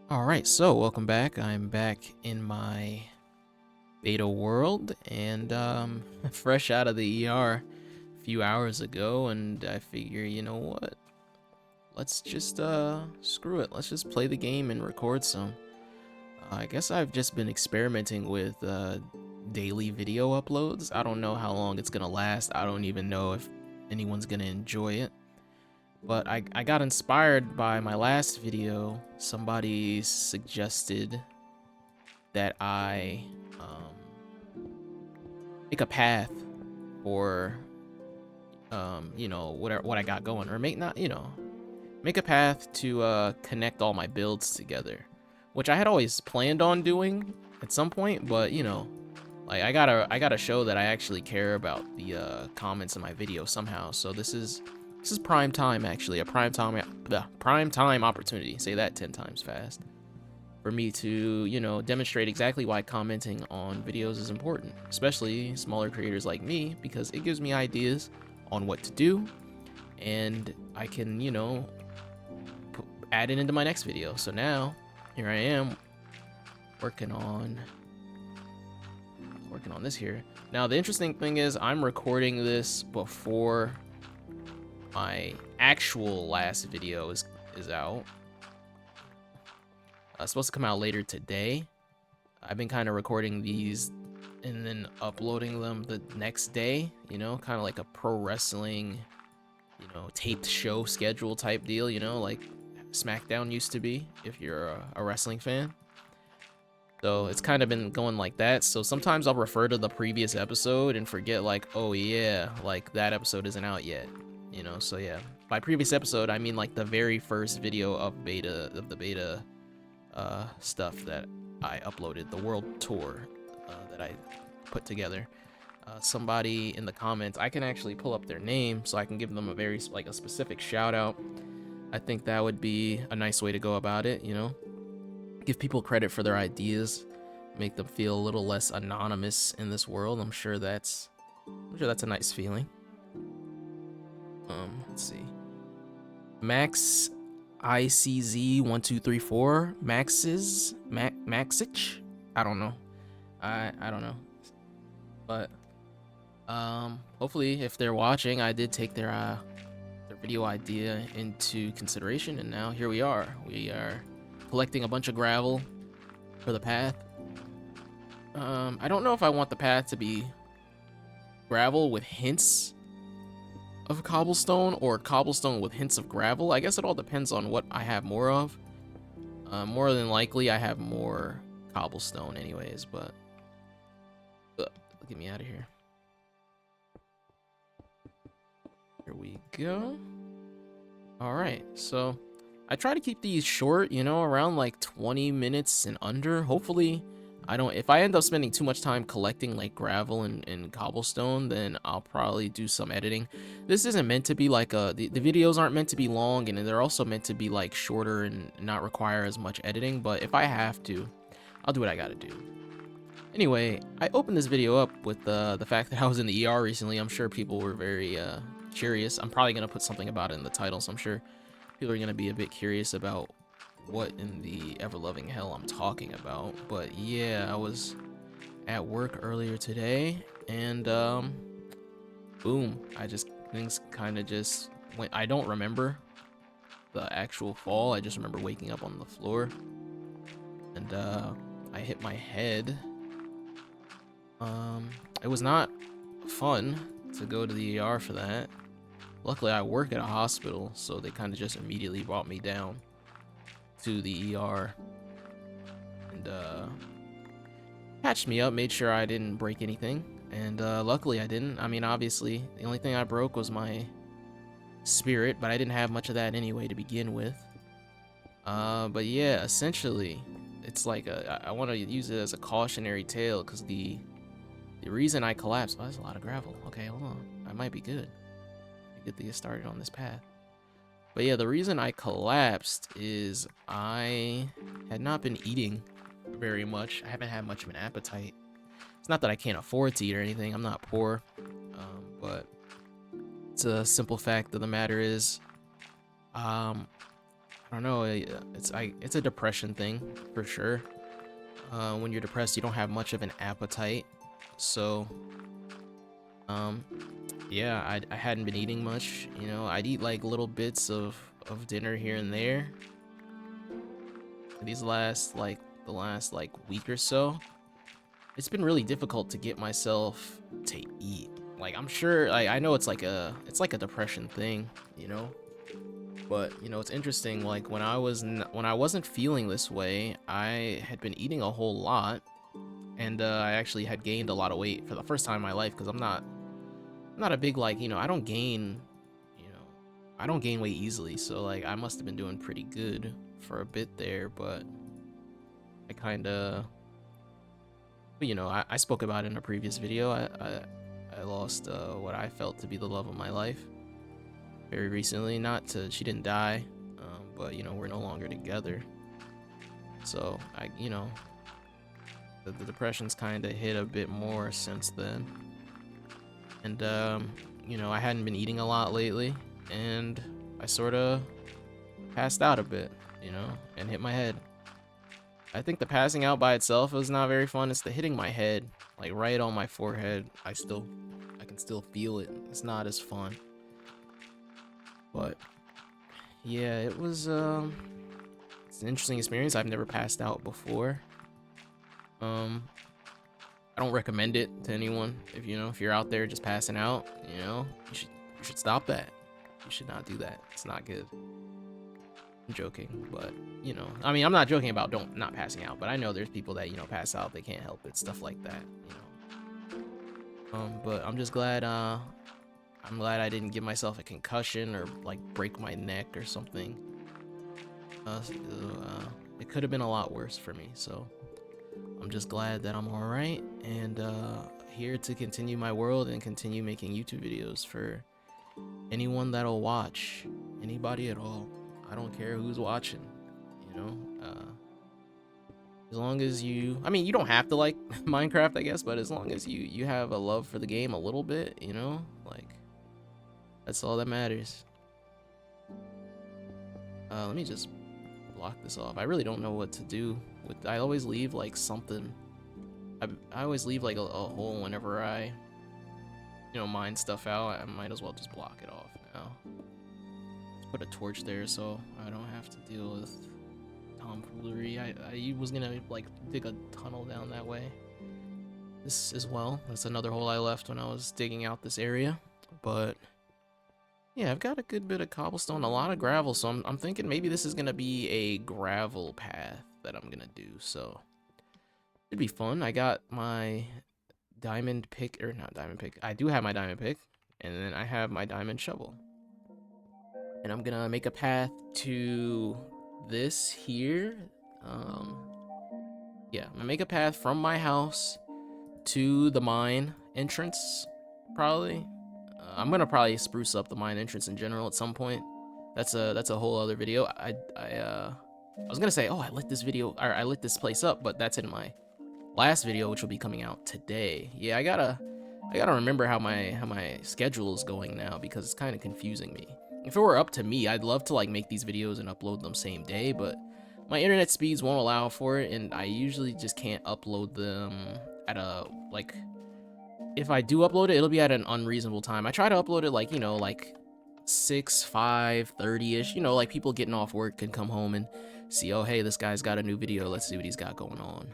Alright, so welcome back. I'm back in my beta world and fresh out of the ER a few hours ago, and I figure, you know what? Let's just screw it. Let's just play the game and record some. I guess I've just been experimenting with daily video uploads. I don't know how long it's gonna last. I don't even know if anyone's gonna enjoy it. But I got inspired by my last video. Somebody suggested that I make a path for what I got going, or make a path to connect all my builds together, which I had always planned on doing at some point. But like I gotta show that I actually care about the comments in my video somehow. So this is prime time, actually, a prime time opportunity. Say that 10 times fast. For me to, demonstrate exactly why commenting on videos is important, especially smaller creators like me, because it gives me ideas on what to do, and I can, add it into my next video. So now, here I am, working on this here. Now, the interesting thing is I'm recording this before my actual last video is out. It's supposed to come out later today. I've been kind of recording these and then uploading them the next day, kind of like a pro wrestling, taped show schedule type deal, like SmackDown used to be, if you're a wrestling fan. So it's kind of been going like that. So sometimes I'll refer to the previous episode and forget, like, oh yeah, like that episode isn't out yet, so yeah. By previous episode, I mean like the very first video of the beta stuff that I uploaded, the world tour that I put together. Somebody in the comments, I can actually pull up their name so I can give them a specific shout out. I think that would be a nice way to go about it, give people credit for their ideas, make them feel a little less anonymous in this world. I'm sure that's a nice feeling. Let's see. Max ICZ1234, Maxich. I don't know. I don't know. But hopefully, if they're watching, I did take their video idea into consideration, and now here we are. We are collecting a bunch of gravel for the path. I don't know if I want the path to be gravel with hints of cobblestone or cobblestone with hints of gravel. I guess it all depends on what I have more of. More than likely, I have more cobblestone anyways, but get me out of here. Here we go. All right, so I try to keep these short, around like 20 minutes and under. Hopefully, if I end up spending too much time collecting like gravel and cobblestone, then I'll probably do some editing. This isn't meant to be like the videos aren't meant to be long, and they're also meant to be like shorter and not require as much editing. But if I have to, I'll do what I gotta do. Anyway, I opened this video up with the fact that I was in the ER recently. I'm sure people were very curious. I'm probably gonna put something about it in the title, so I'm sure people are gonna be a bit curious about what in the ever-loving hell I'm talking about. But yeah, I was at work earlier today, and boom, things kind of just went. I don't remember the actual fall. I just remember waking up on the floor, and I hit my head. It was not fun to go to the ER for that. Luckily, I work at a hospital, so they kind of just immediately brought me down to the ER and patched me up, made sure I didn't break anything, and luckily I didn't. I mean, obviously, the only thing I broke was my spirit, but I didn't have much of that anyway to begin with. But yeah, essentially, it's like I want to use it as a cautionary tale, because the reason I collapsed. Oh, that's a lot of gravel. Okay, hold on. I might be good. Get to get started on this path. But yeah, the reason I collapsed is I had not been eating very much. I haven't had much of an appetite. It's not that I can't afford to eat or anything. I'm not poor. But it's a simple fact of the matter is, I don't know. It's a depression thing for sure. When you're depressed, you don't have much of an appetite. So, um, yeah, I hadn't been eating much. You know, I'd eat like little bits of dinner here and there. These the last like week or so, it's been really difficult to get myself to eat. Like I'm sure, like I know it's like a depression thing, you know. But you know, it's interesting. Like when I wasn't feeling this way, I had been eating a whole lot, and I actually had gained a lot of weight for the first time in my life. Because I'm not a big like you know you know I don't gain weight easily. So like I must have been doing pretty good for a bit there, but I kind of you know I spoke about it in a previous video. I lost what I felt to be the love of my life very recently. Not to she didn't die, but you know we're no longer together. So you know, the depression's kind of hit a bit more since then, and you know I hadn't been eating a lot lately, and I sort of passed out a bit, you know, and hit my head. I think the passing out by itself was not very fun. It's the hitting my head, like right on my forehead. I can still feel it. It's not as fun. But yeah, it's an interesting experience. I've never passed out before. I don't recommend it to anyone. If you're out there just passing out, you know, you should stop that. You should not do that. It's not good. I'm joking, but you know, I mean, I'm not joking about not passing out, but I know there's people that, you know, pass out, they can't help it, stuff like that, you know. But I'm just glad I'm glad I didn't give myself a concussion or like break my neck or something. It could have been a lot worse for me, so I'm just glad that I'm all right and here to continue my world and continue making YouTube videos for anyone that'll watch, anybody at all. I don't care who's watching, you know. As long as I mean, you don't have to like Minecraft, I guess, but as long as you have a love for the game a little bit, you know, like that's all that matters. Let me just block this off. I really don't know what to do with. I always leave like something. I always leave like a hole whenever I, you know, mine stuff out. I might as well just block it off now. Let's put a torch there so I don't have to deal with tomfoolery. I was gonna like dig a tunnel down that way. This as well. That's another hole I left when I was digging out this area. But yeah, I've got a good bit of cobblestone, a lot of gravel, so I'm thinking maybe this is gonna be a gravel path that I'm gonna do. So it'd be fun. I got my diamond pick, or not diamond pick. I do have my diamond pick, and then I have my diamond shovel. And I'm gonna make a path to this here. Yeah, I'm gonna make a path from my house to the mine entrance, probably. I'm gonna probably spruce up the mine entrance in general at some point. That's a whole other video. I was gonna say, oh, I lit this place up, but that's in my last video, which will be coming out today. Yeah, I gotta remember how my schedule is going now because it's kind of confusing me. If it were up to me, I'd love to like make these videos and upload them same day, but my internet speeds won't allow for it, and I usually just can't upload them at a like. If I do upload it, it'll be at an unreasonable time. I try to upload it like, you know, like 6, 5, 30-ish. You know, like people getting off work can come home and see, oh, hey, this guy's got a new video. Let's see what he's got going on.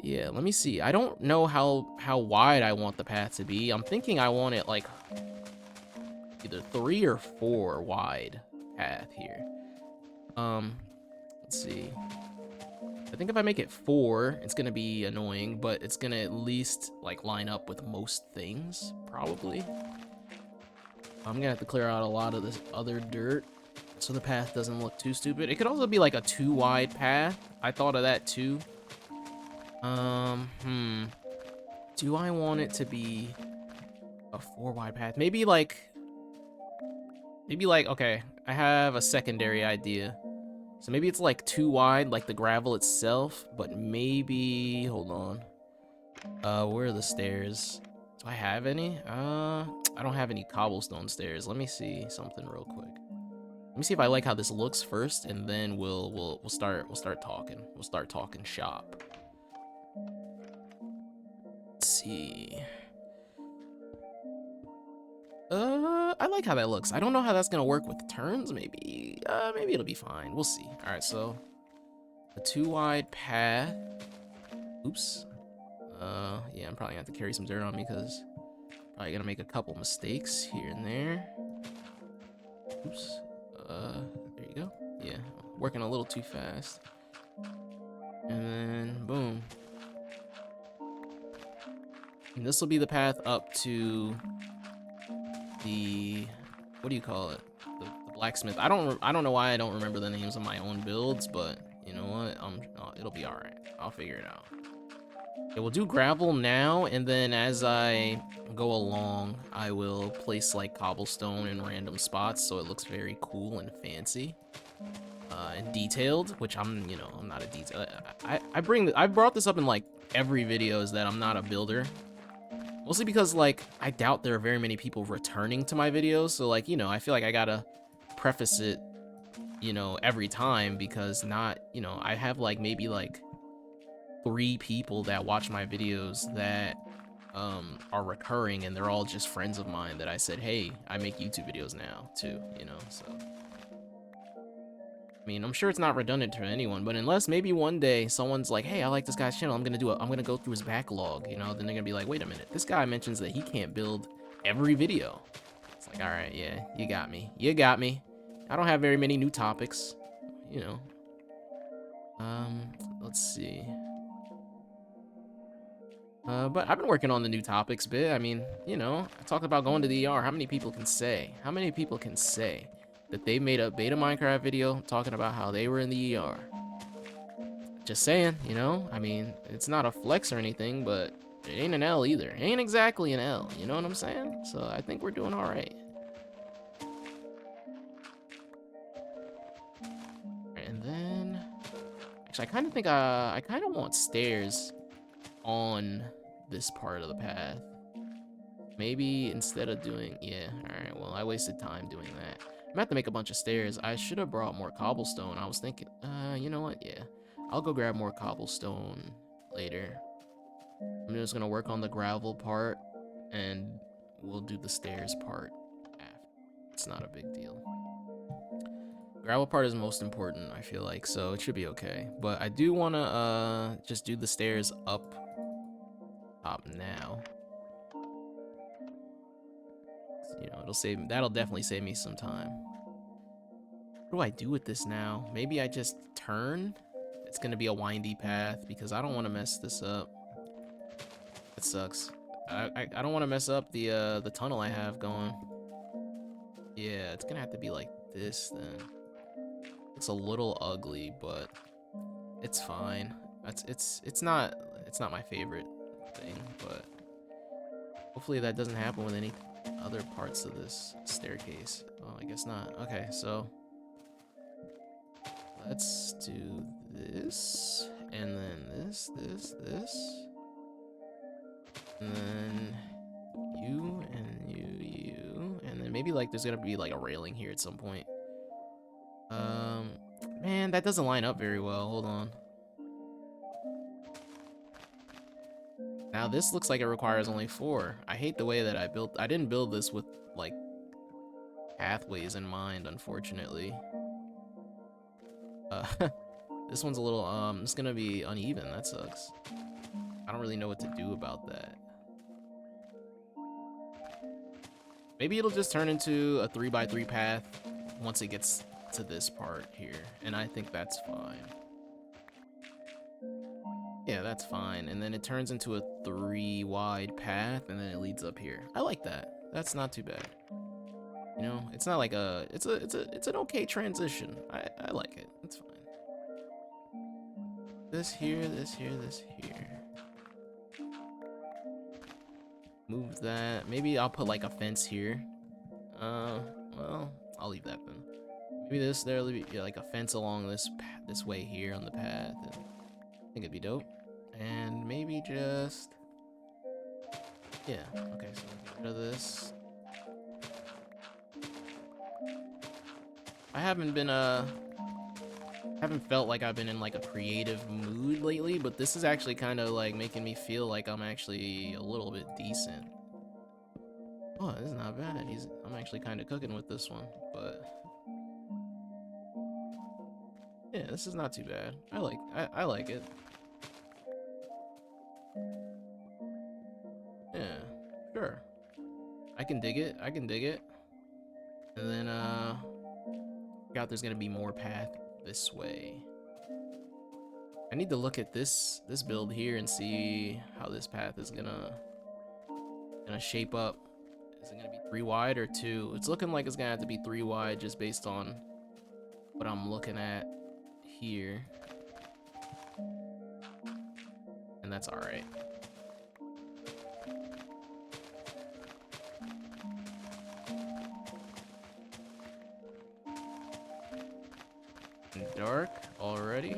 Yeah, let me see. I don't know how wide I want the path to be. I'm thinking I want it like either 3 or 4 wide path here. Let's see. I think if I make it 4, it's gonna be annoying, but it's gonna at least like line up with most things, probably. I'm gonna have to clear out a lot of this other dirt so the path doesn't look too stupid. It could also be like a 2 wide path. I thought of that too. Do I want it to be a 4 wide path? Maybe like, okay, I have a secondary idea. So maybe it's like 2 wide, like the gravel itself, but maybe, hold on. Where are the stairs? Do I have any? I don't have any cobblestone stairs. Let me see something real quick. Let me see if I like how this looks first, and then we'll start talking. We'll start talking shop. Let's see. I like how that looks. I don't know how that's gonna work with turns. Maybe it'll be fine. We'll see. All right, so a 2 wide path. Oops. Yeah, I'm probably gonna have to carry some dirt on me because probably gonna make a couple mistakes here and there. Oops. There you go. Yeah, working a little too fast. And then boom. And this will be the path up to the, what do you call it? The blacksmith. I don't know why I don't remember the names of my own builds, but you know what? It'll be all right. I'll figure it out. Okay, we'll do gravel now, and then as I go along, I will place like cobblestone in random spots so it looks very cool and fancy. And detailed, which I'm not a detail. I've brought this up in like every video, is that I'm not a builder. Mostly because like I doubt there are very many people returning to my videos, so like I feel like I gotta preface it every time, because I have like maybe like 3 people that watch my videos that are recurring, and they're all just friends of mine that I said, hey, I make YouTube videos now too, so I mean, I'm sure it's not redundant to anyone, but unless maybe one day someone's like, hey, I like this guy's channel, I'm gonna go through his backlog, then they're gonna be like, wait a minute, this guy mentions that he can't build every video. It's like, all right, yeah, you got me. I don't have very many new topics, let's see. But I've been working on the new topics bit. I mean, I talked about going to the ER. How many people can say? That they made a beta Minecraft video talking about how they were in the ER? Just saying, I mean, it's not a flex or anything, but it ain't an L either. It ain't exactly an L, you know what I'm saying? So I think we're doing all right. And then, actually, I kind of think I kind of want stairs on this part of the path. Maybe instead of doing, yeah, all right, well, I wasted time doing that. I'm gonna have to make a bunch of stairs. I should have brought more cobblestone. I was thinking, you know what? Yeah, I'll go grab more cobblestone later. I'm just gonna work on the gravel part, and we'll do the stairs part after. It's not a big deal. Gravel part is most important, I feel like, so it should be okay. But I do wanna just do the stairs up top now. That'll definitely save me some time. What do I do with this now? Maybe I just turn? It's gonna be a windy path because I don't want to mess this up. It sucks. I don't want to mess up the tunnel I have going. Yeah, it's gonna have to be like this then. It's a little ugly, but it's fine. It's not my favorite thing, but hopefully that doesn't happen with any other parts of this staircase. Oh, I guess not. Okay, so let's do this, and then this, and then you, and then maybe like there's gonna be like a railing here at some point. Man, that doesn't line up very well. Hold on. Now this looks like it requires only 4. I hate the way that I didn't build this with like pathways in mind, unfortunately. This one's a little, it's gonna be uneven. That sucks. I don't really know what to do about that. Maybe it'll just turn into a 3x3 path once it gets to this part here, and I think that's fine. Yeah, that's fine. And then it turns into a 3 wide path, and then it leads up here. I like that. That's not too bad. It's not like it's an okay transition. I like it. It's fine. This here, this here, this here. Move that. Maybe I'll put like a fence here. Well, I'll leave that then. Maybe there'll be like a fence along this way here on the path. And I think it'd be dope. And maybe just, yeah. Okay, so get rid of this. I haven't been haven't felt like I've been in like a creative mood lately, but this is actually kind of like making me feel like I'm actually a little bit decent. Oh, this is not bad. I'm actually kind of cooking with this one, but yeah, this is not too bad. I like it. Yeah, sure. I can dig it. I can dig it. And then forgot there's gonna be more path this way. I need to look at this build here and see how this path is gonna shape up. Is it gonna be 3 wide or 2? It's looking like it's gonna have to be 3 wide just based on what I'm looking at here. And that's alright. Dark already.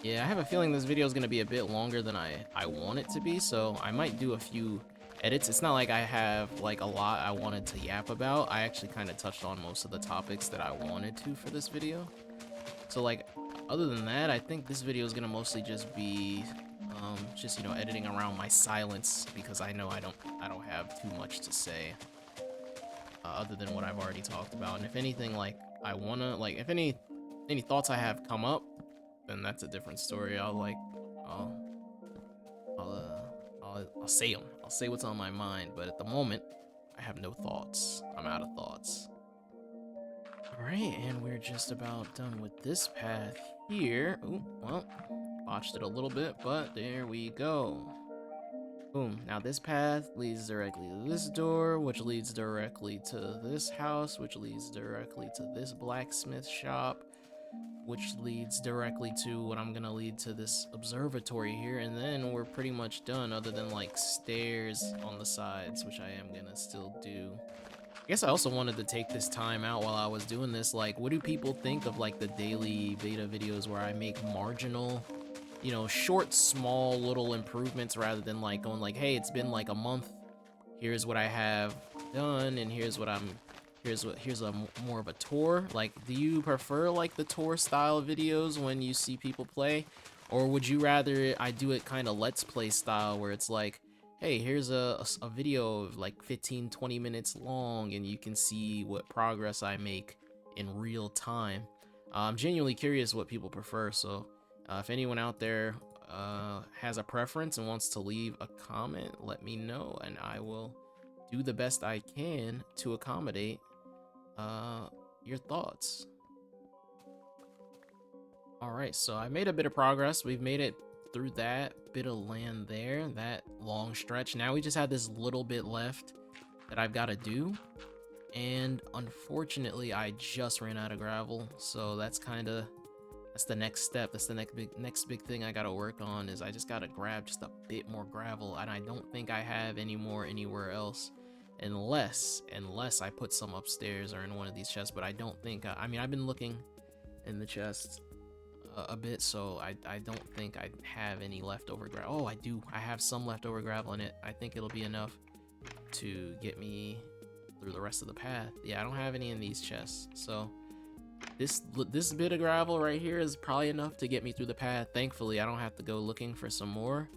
Yeah, I have a feeling this video is going to be a bit longer than I want it to be, so I might do a few edits. It's not like I have like a lot I wanted to yap about. I actually kind of touched on most of the topics that I wanted to for this video. So like, other than that, I think this video is going to mostly just be just, you know, editing around my silence, because I know I don't have too much to say other than what I've already talked about. And if anything, like, I wanna, like, if any thoughts I have come up, then that's a different story. I'll say them. I'll say what's on my mind. But at the moment, I have no thoughts. I'm out of thoughts. All right, and we're just about done with this path here. Ooh, well, botched it a little bit, but there we go. Boom. Now this path leads directly to this door, which leads directly to this house, which leads directly to this blacksmith shop, which leads directly to what I'm gonna lead to this observatory here, and then we're pretty much done, other than like stairs on the sides, which I am gonna still do. I guess I also wanted to take this time out while I was doing this. Like, what do people think of like the daily beta videos where I make marginal, you know, short, small little improvements, rather than like going like, hey, it's been like a month, here's what I have done, and here's a more of a tour? Like, do you prefer like the tour style videos when you see people play, or would you rather I do it kind of let's play style, where it's like, hey, here's a video of like 15-20 minutes long, and you can see what progress I make in real time? I'm genuinely curious what people prefer, so if anyone out there has a preference and wants to leave a comment, let me know, and I will do the best I can to accommodate your thoughts. All right, so I made a bit of progress. We've made it through that bit of land there, that long stretch. Now we just have this little bit left that I've got to do, and unfortunately I just ran out of gravel, so that's the next step. That's the next big thing I gotta work on, is I just gotta grab just a bit more gravel, and I don't think I have any more anywhere else, unless I put some upstairs or in one of these chests. But I don't think, I mean, I've been looking in the chest a bit, so I don't think I have any leftover gravel. Oh, I do. I have some leftover gravel in it. I think it'll be enough to get me through the rest of the path. Yeah, I don't have any in these chests, so this bit of gravel right here is probably enough to get me through the path. Thankfully, I don't have to go looking for some more.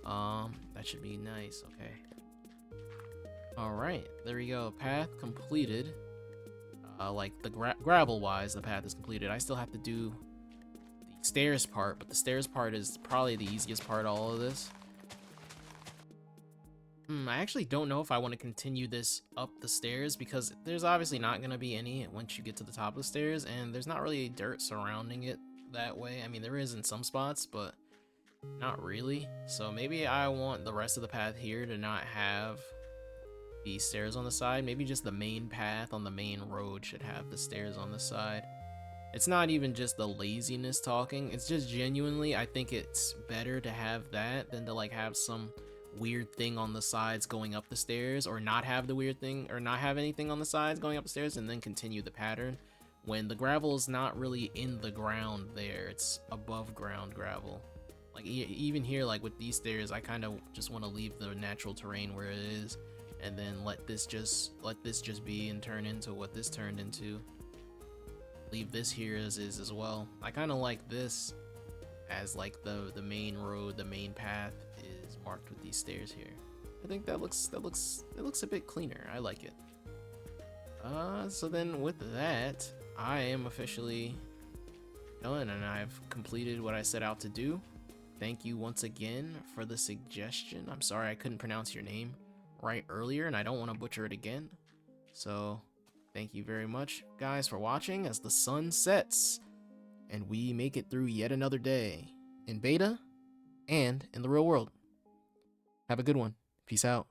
That should be nice. Okay. All right, there we go. Path completed. Like the gravel wise, the path is completed. I still have to do the stairs part, but the stairs part is probably the easiest part of all of this. I actually don't know if I want to continue this up the stairs, because there's obviously not going to be any once you get to the top of the stairs, and there's not really dirt surrounding it that way. I mean, there is in some spots, but not really. So maybe I want the rest of the path here to not have the stairs on the side. Maybe just the main path on the main road should have the stairs on the side. It's not even just the laziness talking. It's just genuinely, I think it's better to have that than to like have some weird thing on the sides going up the stairs, or not have the weird thing, or not have anything on the sides going up the stairs and then continue the pattern when the gravel is not really in the ground there. It's above ground gravel. Like even here, like with these stairs, I kind of just want to leave the natural terrain where it is and then let this just be and turn into what this turned into. Leave this here as is as well. I kind of like this as like the main road, the main path is marked with these stairs here. I think that looks a bit cleaner. I like it. So then with that, I am officially done and I've completed what I set out to do. Thank you once again for the suggestion. I'm sorry I couldn't pronounce your name right earlier and I don't want to butcher it again. So thank you very much, guys, for watching as the sun sets and we make it through yet another day in beta and in the real world. Have a good one. Peace out.